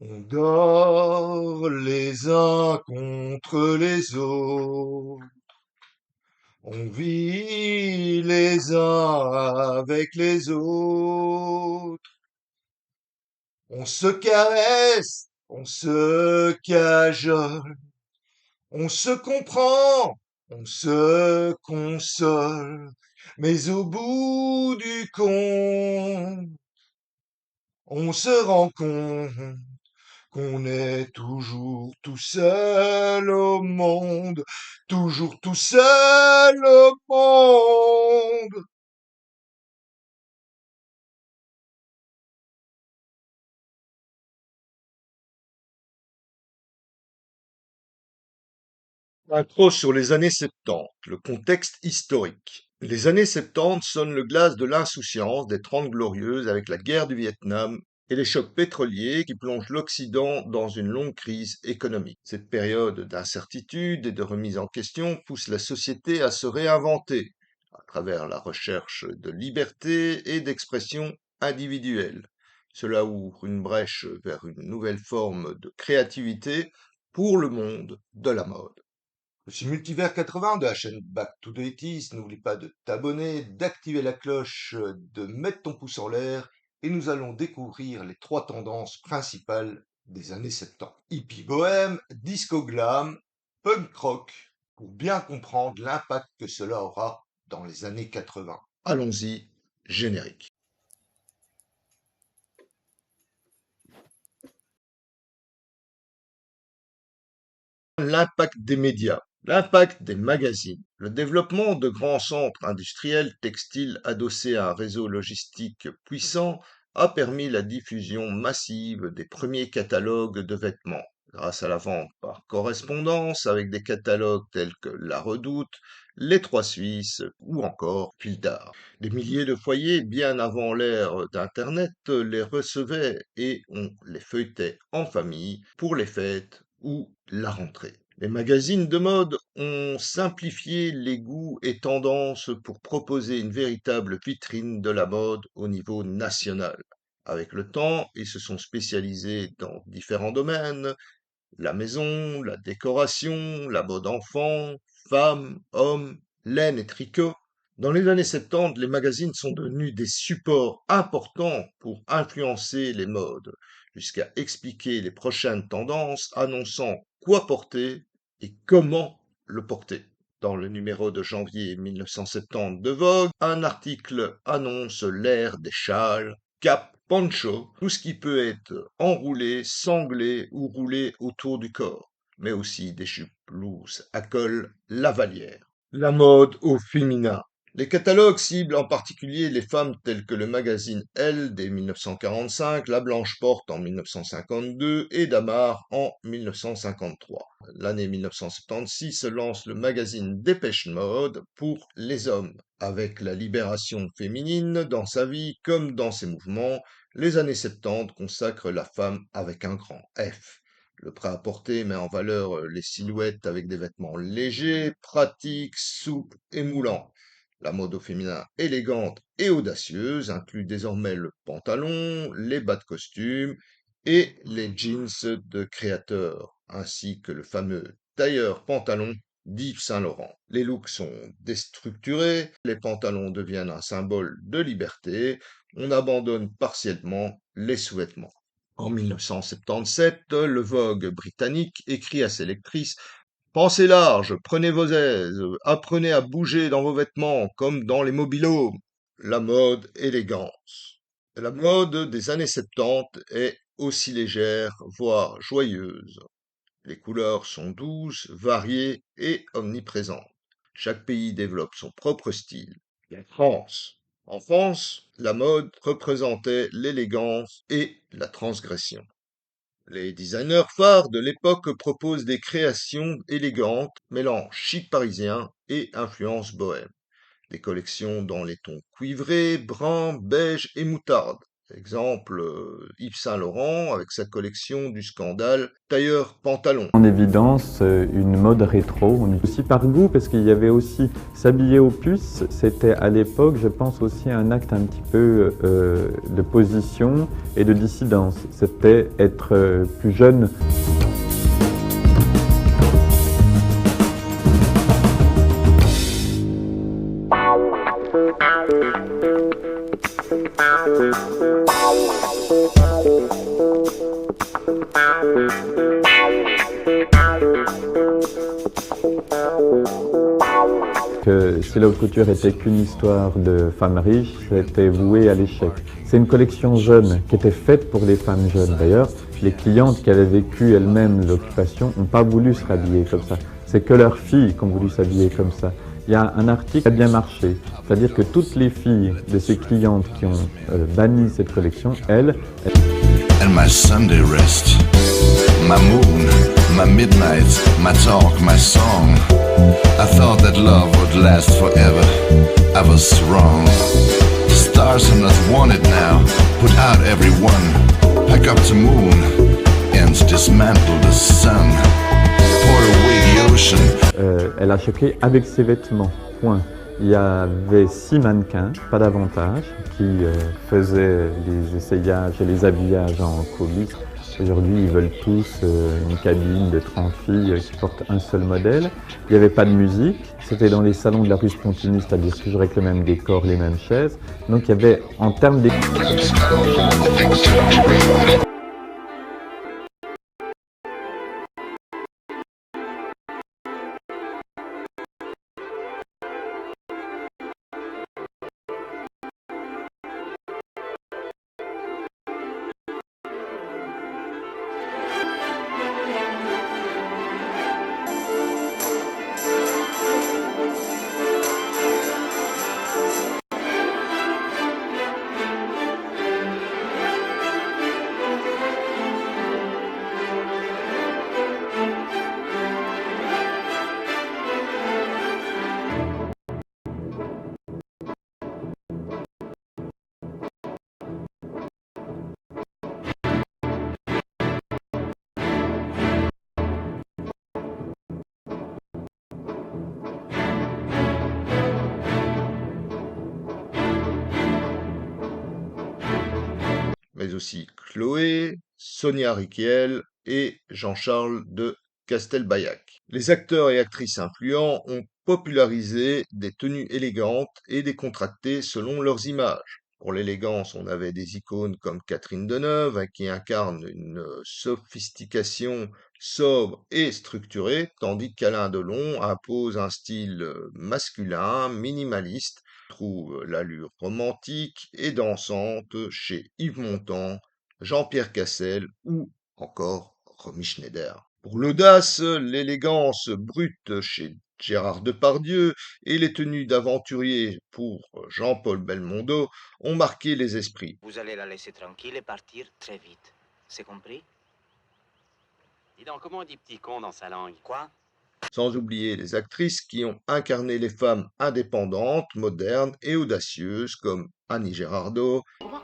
On dort les uns contre les autres, on vit les uns avec les autres, on se caresse, on se cajole, on se comprend, on se console, mais au bout du compte, on se rend compte qu'on est toujours tout seul au monde, toujours tout seul au monde. Intro sur les années 70, le contexte historique. Les années 70 sonnent le glas de l'insouciance des Trente Glorieuses avec la guerre du Vietnam et les chocs pétroliers qui plongent l'Occident dans une longue crise économique. Cette période d'incertitude et de remise en question pousse la société à se réinventer à travers la recherche de liberté et d'expression individuelle. Cela ouvre une brèche vers une nouvelle forme de créativité pour le monde de la mode. Je suis Multivers 80 de la chaîne Back to the 80s. N'oublie pas de t'abonner, d'activer la cloche, de mettre ton pouce en l'air et nous allons découvrir les trois tendances principales des années 70. Hippie bohème, disco glam, punk rock, pour bien comprendre l'impact que cela aura dans les années 80. Allons-y, générique. L'impact des médias, l'impact des magazines, le développement de grands centres industriels textiles adossés à un réseau logistique puissant a permis la diffusion massive des premiers catalogues de vêtements. Grâce à la vente par correspondance avec des catalogues tels que La Redoute, Les Trois Suisses ou encore Fil d'Art. Des milliers de foyers, bien avant l'ère d'Internet, les recevaient et on les feuilletait en famille pour les fêtes ou la rentrée. Les magazines de mode ont simplifié les goûts et tendances pour proposer une véritable vitrine de la mode au niveau national. Avec le temps, ils se sont spécialisés dans différents domaines: la maison, la décoration, la mode enfant, femmes, hommes, laine et tricot. Dans les années 70, les magazines sont devenus des supports importants pour influencer les modes, jusqu'à expliquer les prochaines tendances, annonçant quoi porter et comment le porter. Dans le numéro de janvier 1970 de Vogue, un article annonce l'ère des châles, capes, poncho, tout ce qui peut être enroulé, sanglé ou roulé autour du corps, mais aussi des jupes lousses à col lavalière. La mode au féminin. Les catalogues ciblent en particulier les femmes telles que le magazine Elle dès 1945, La Blanche Porte en 1952 et Damar en 1953. L'année 1976 se lance le magazine Dépêche Mode pour les hommes. Avec la libération féminine dans sa vie comme dans ses mouvements, les années 70 consacrent la femme avec un grand F. Le prêt-à-porter met en valeur les silhouettes avec des vêtements légers, pratiques, souples et moulants. La mode au féminin élégante et audacieuse inclut désormais le pantalon, les bas de costume et les jeans de créateurs, ainsi que le fameux tailleur pantalon d'Yves Saint-Laurent. Les looks sont déstructurés, les pantalons deviennent un symbole de liberté, on abandonne partiellement les sous-vêtements. En 1977, le Vogue britannique écrit à ses lectrices: Pensez large, prenez vos aises, apprenez à bouger dans vos vêtements comme dans les mobil-homes. La mode élégance. La mode des années 70 est aussi légère, voire joyeuse. Les couleurs sont douces, variées et omniprésentes. Chaque pays développe son propre style. La France. En France, la mode représentait l'élégance et la transgression. Les designers phares de l'époque proposent des créations élégantes, mêlant chic parisien et influence bohème. Des collections dans les tons cuivrés, bruns, beige et moutarde. Exemple, Yves Saint-Laurent avec sa collection du scandale tailleur-pantalon. En évidence une mode rétro, aussi par goût, parce qu'il y avait aussi s'habiller aux puces, c'était à l'époque, je pense aussi un acte un petit peu de position et de dissidence. C'était être plus jeune. Que si la haute couture était qu'une histoire de femmes riches, c'était voué à l'échec. C'est une collection jeune qui était faite pour les femmes jeunes. D'ailleurs, les clientes qui avaient vécu elles-mêmes l'occupation n'ont pas voulu se rhabiller comme ça. C'est que leurs filles qui ont voulu s'habiller comme ça. Il y a un article qui a bien marché, c'est-à-dire que toutes les filles de ces clientes qui ont banni cette collection, elles... And my Sunday rest, my moon, my midnight, my talk, my song. I thought that love would last forever. I was wrong. Stars are not wanted now. Put out everyone. Pack up the moon and dismantle the sun. Pour away the ocean. Elle a choqué avec ses vêtements, point. Il y avait 6 mannequins, pas davantage, qui faisaient les essayages et les habillages en coulisses. Aujourd'hui, ils veulent tous une cabine de 30 filles qui portent un seul modèle. Il n'y avait pas de musique, c'était dans les salons de la rue Spontigny, c'est-à-dire toujours avec le même décor, les mêmes chaises. Donc il y avait, en termes d'équipe... Mais aussi Chloé, Sonia Rykiel et Jean-Charles de Castelbajac. Les acteurs et actrices influents ont popularisé des tenues élégantes et décontractées selon leurs images. Pour l'élégance, on avait des icônes comme Catherine Deneuve, qui incarne une sophistication sobre et structurée, tandis qu'Alain Delon impose un style masculin, minimaliste, trouve l'allure romantique et dansante chez Yves Montand, Jean-Pierre Cassel ou encore Romy Schneider. Pour l'audace, l'élégance brute chez Gérard Depardieu et les tenues d'aventurier pour Jean-Paul Belmondo ont marqué les esprits. Vous allez la laisser tranquille et partir très vite. C'est compris? Dis donc, comment on dit petit con dans sa langue? Quoi? Sans oublier les actrices qui ont incarné les femmes indépendantes, modernes et audacieuses comme Annie Girardot,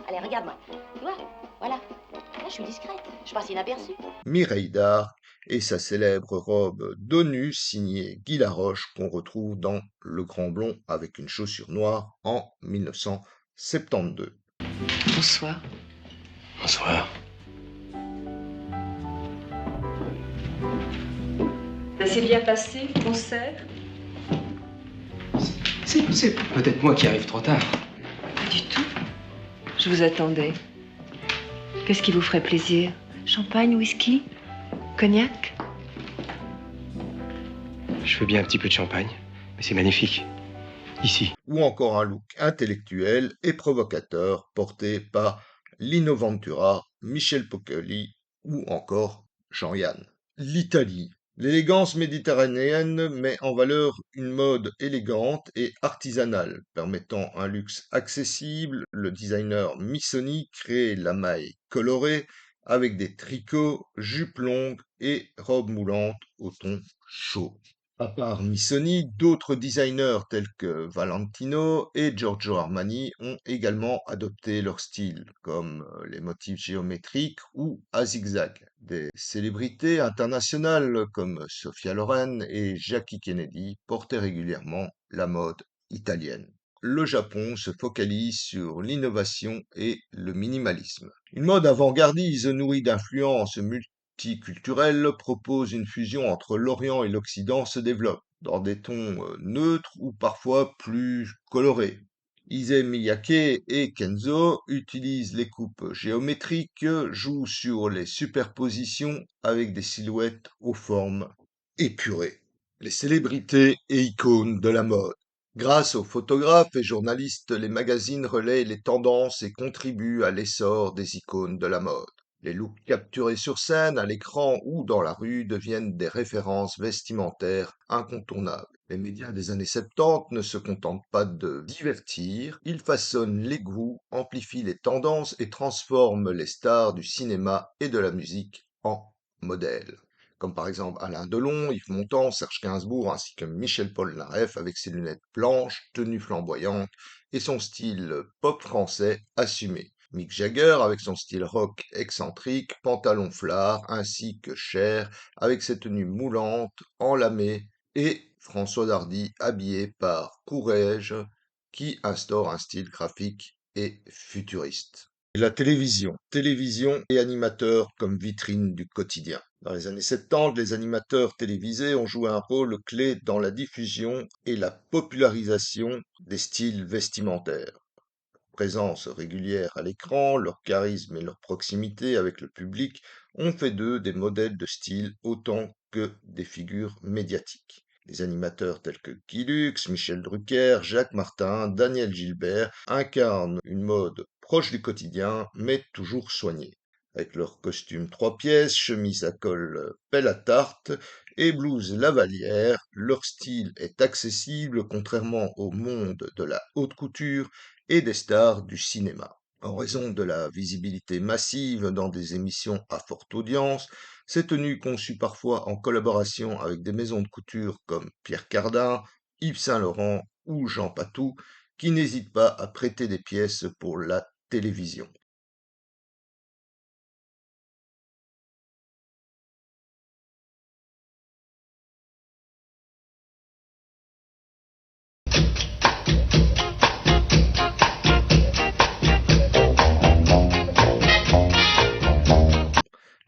Allez, regarde-moi. Tu vois? Voilà. Là, je suis discrète. Je passe inaperçue. Mireille d'Arc et sa célèbre robe d'ONU signée Guy Laroche qu'on retrouve dans Le Grand Blond avec une chaussure noire en 1972. Bonsoir. Bonsoir. Ça s'est bien passé, le concert? C'est peut-être moi qui arrive trop tard. Pas du tout. Je vous attendais. Qu'est-ce qui vous ferait plaisir? Champagne, whisky? Cognac? Je veux bien un petit peu de champagne, mais c'est magnifique. Ici. Ou encore un look intellectuel et provocateur porté par Lino Ventura, Michel Poccoli ou encore Jean-Yann. L'Italie. L'élégance méditerranéenne met en valeur une mode élégante et artisanale, permettant un luxe accessible. Le designer Missoni crée la maille colorée avec des tricots, jupes longues et robes moulantes au ton chaud. À part Missoni, d'autres designers tels que Valentino et Giorgio Armani ont également adopté leur style, comme les motifs géométriques ou à zigzag. Des célébrités internationales comme Sofia Loren et Jackie Kennedy portaient régulièrement la mode italienne. Le Japon se focalise sur l'innovation et le minimalisme. Une mode avant-gardiste nourrie d'influences multiculturelle propose une fusion entre l'Orient et l'Occident se développe dans des tons neutres ou parfois plus colorés. Issey Miyake et Kenzo utilisent les coupes géométriques, jouent sur les superpositions avec des silhouettes aux formes épurées. Les célébrités et icônes de la mode. Grâce aux photographes et journalistes, les magazines relaient les tendances et contribuent à l'essor des icônes de la mode. Les looks capturés sur scène, à l'écran ou dans la rue deviennent des références vestimentaires incontournables. Les médias des années 70 ne se contentent pas de divertir, ils façonnent les goûts, amplifient les tendances et transforment les stars du cinéma et de la musique en modèles. Comme par exemple Alain Delon, Yves Montand, Serge Gainsbourg ainsi que Michel Polnareff avec ses lunettes blanches, tenue flamboyante et son style pop français assumé. Mick Jagger avec son style rock excentrique, pantalon flare, ainsi que Cher avec ses tenues moulantes, enlamées, et François Dardy habillé par Courrèges qui instaure un style graphique et futuriste. Et la télévision et animateurs comme vitrine du quotidien. Dans les années 70, les animateurs télévisés ont joué un rôle clé dans la diffusion et la popularisation des styles vestimentaires présence régulière à l'écran, leur charisme et leur proximité avec le public ont fait d'eux des modèles de style autant que des figures médiatiques. Les animateurs tels que Guy Lux, Michel Drucker, Jacques Martin, Daniel Gilbert incarnent une mode proche du quotidien mais toujours soignée. Avec leurs costumes 3 pièces, chemise à col pelle à tarte et blouse lavalière, leur style est accessible contrairement au monde de la haute couture et des stars du cinéma. En raison de la visibilité massive dans des émissions à forte audience, ces tenues conçues parfois en collaboration avec des maisons de couture comme Pierre Cardin, Yves Saint-Laurent ou Jean Patou, qui n'hésitent pas à prêter des pièces pour la télévision.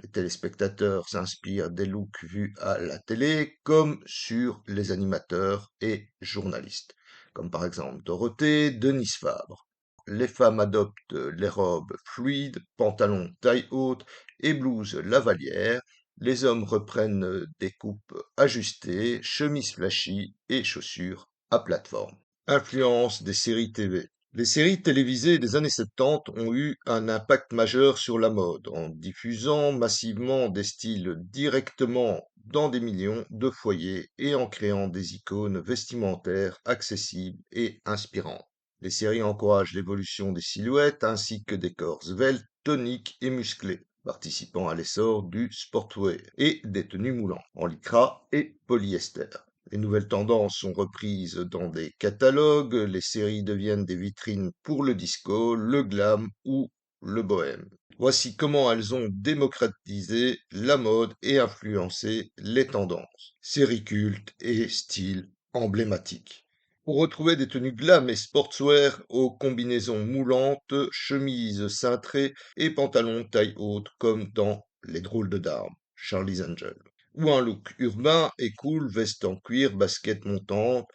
Les téléspectateurs s'inspirent des looks vus à la télé comme sur les animateurs et journalistes, comme par exemple Dorothée, Denise Fabre. Les femmes adoptent les robes fluides, pantalons taille haute et blouses lavalières. Les hommes reprennent des coupes ajustées, chemises flashy et chaussures à plateforme. Influence des séries TV. Les séries télévisées des années 70 ont eu un impact majeur sur la mode en diffusant massivement des styles directement dans des millions de foyers et en créant des icônes vestimentaires accessibles et inspirantes. Les séries encouragent l'évolution des silhouettes ainsi que des corps sveltes, toniques et musclés, participant à l'essor du sportwear et des tenues moulantes en lycra et polyester. Les nouvelles tendances sont reprises dans des catalogues, les séries deviennent des vitrines pour le disco, le glam ou le bohème. Voici comment elles ont démocratisé la mode et influencé les tendances. Séries cultes et styles emblématiques. Pour retrouver des tenues glam et sportswear aux combinaisons moulantes, chemises cintrées et pantalons taille haute comme dans Les Drôles de Dames, Charlie's Angel. Ou un look urbain et cool, veste en cuir, basket montante,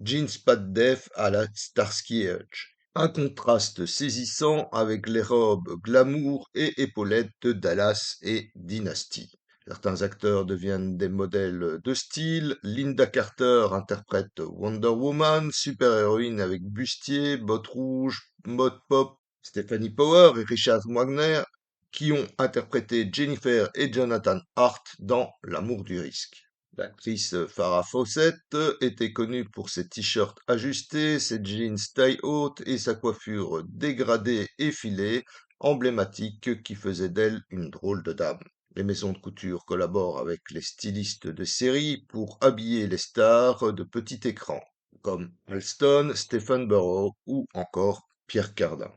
jeans pas de def à la Starsky Hutch. Un contraste saisissant avec les robes glamour et épaulettes de Dallas et Dynasty. Certains acteurs deviennent des modèles de style. Linda Carter interprète Wonder Woman, super-héroïne avec bustier, bottes rouges, mode pop. Stephanie Power et Richard Wagner qui ont interprété Jennifer et Jonathan Hart dans L'amour du risque. L'actrice Farrah Fawcett était connue pour ses t-shirts ajustés, ses jeans taille haute et sa coiffure dégradée et filée, emblématique qui faisait d'elle une drôle de dame. Les maisons de couture collaborent avec les stylistes de série pour habiller les stars de petit écran, comme Alston, Stephen Burrow ou encore Pierre Cardin.